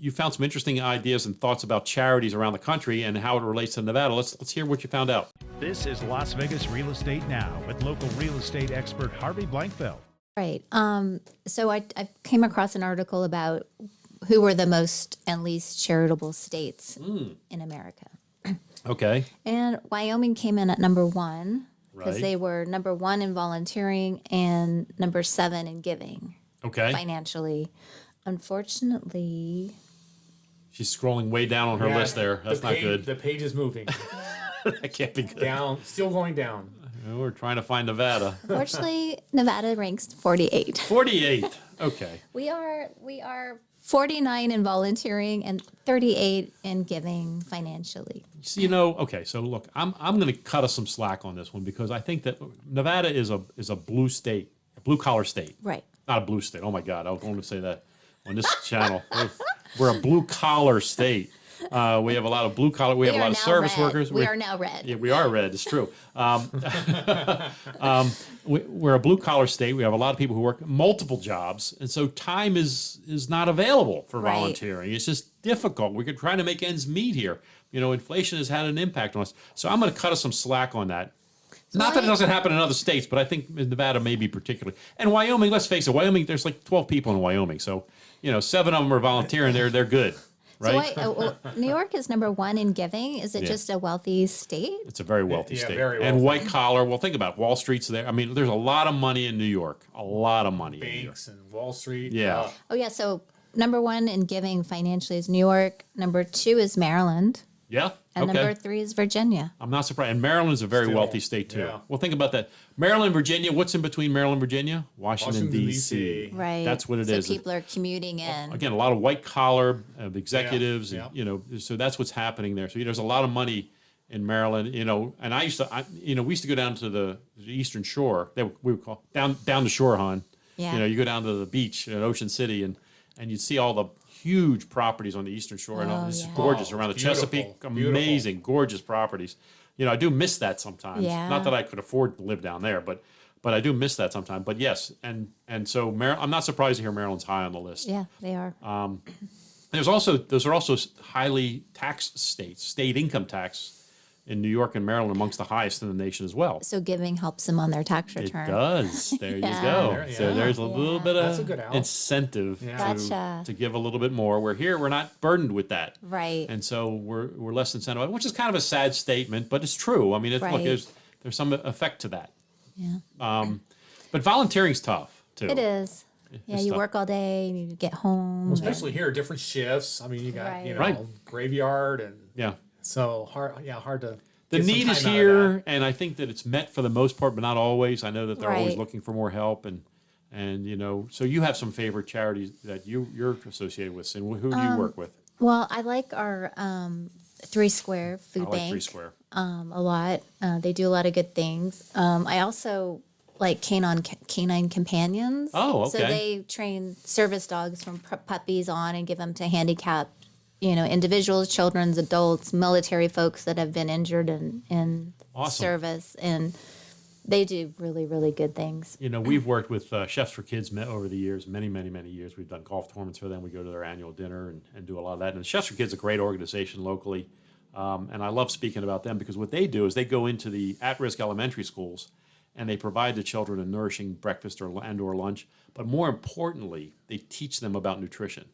you found some interesting ideas and thoughts about charities around the country and how it relates to Nevada. Let's hear what you found out. This is Las Vegas Real Estate Now with local real estate expert Harvey Blankfeld. Right. So I came across an article about who were the most and least charitable states in America. Okay. And Wyoming came in at number 1 because Right. they were number 1 in volunteering and number 7 in giving Okay. financially. Unfortunately, She's scrolling way down on her list there. That's not good. The page is moving That can't be good. down, still going down. We're trying to find Nevada. fortunately, Nevada ranks 48. 48. Okay. We are 49 in volunteering and 38 in giving financially. So, okay, so look, I'm going to cut us some slack on this one because I think that Nevada is a blue state, a blue collar state. Right. Not a blue state. Oh my God, I was going to say that on this channel. We're a blue collar state. We have a lot of blue collar. We have a lot of service workers. We are now red. Yeah, we are red. It's true. We're a blue collar state. We have a lot of people who work multiple jobs, and so time is not available for Right. volunteering. It's just difficult. We're trying to make ends meet here. Inflation has had an impact on us. So I'm going to cut us some slack on that. Not that it doesn't happen in other states, but I think Nevada may be particularly. And Wyoming, let's face it, Wyoming, there's like 12 people in Wyoming. So, 7 of them are volunteering. They're good, right? So New York is number 1 in giving. Is it just a wealthy state? It's a very wealthy Yeah, state. very And wealthy. white collar, well, think about it. Wall Street's there. I mean, there's a lot of money in New York. A lot of money in New York. Banks and Wall Street. Yeah. Oh, yeah. So number 1 in giving financially is New York. Number 2 is Maryland. Yeah? And Okay. number 3 is Virginia. I'm not surprised. And Maryland's a very Still, wealthy state, too. yeah. Well, think about that. Maryland, Virginia, what's in between Maryland and Virginia? Washington, Washington, D.C. D.C. Right. That's what it so is. people are commuting in. Again, a lot of white collar executives, Yeah, and, so that's what's happening there. So there's a lot of money in Maryland, and we used to go down to the Eastern Shore. We would call down the shore, hon. Yeah. You go down to the beach in Ocean City, and you'd see all the huge properties on the Eastern Shore, and it's yeah. gorgeous Oh, around the beautiful, Chesapeake. beautiful. Amazing, gorgeous properties. I do miss that sometimes. Yeah. Not that I could afford to live down there, but I do miss that sometimes. But yes, and so I'm not surprised to hear Maryland's high on the list. Yeah, they are. Those are also highly taxed states. State income tax in New York and Maryland amongst the highest in the nation as well. So giving helps them on their tax It return. does. There you Yeah. go. There- So yeah. there's a little bit That's a of good out. incentive Yeah. Gotcha. to give a little bit more. Where here we're not burdened with that, Right. and so we're less incentivized, which is kind of a sad statement, but it's true. I mean, look, Right. there's some effect to that. Yeah. But volunteering's tough too. It is. Yeah, It's you tough. work all day and you get home. Well, especially here, different shifts. I mean, you got Right. Right. graveyard and Yeah. so hard. Yeah, hard to. The get some need is time out of here, and I think that it's met for the most part, but not always. I know that they're always Right. looking for more help, and so you have some favorite charities that you're associated with. And who do you work with? Well, I like our 3 Square Food I like Bank Three Square. a lot. They do a lot of good things. I also like canine companions. Oh, So okay. they train service dogs from puppies on and give them to handicapped, individuals, children's, adults, military folks that have been injured in Awesome. service, and they do really, really good things. We've worked with Chefs for Kids over the years, many, many, many years. We've done golf tournaments for them. We go to their annual dinner and do a lot of that. And Chefs for Kids is a great organization locally. And I love speaking about them because what they do is they go into the at-risk elementary schools and they provide the children a nourishing breakfast or lunch. But more importantly, they teach them about nutrition.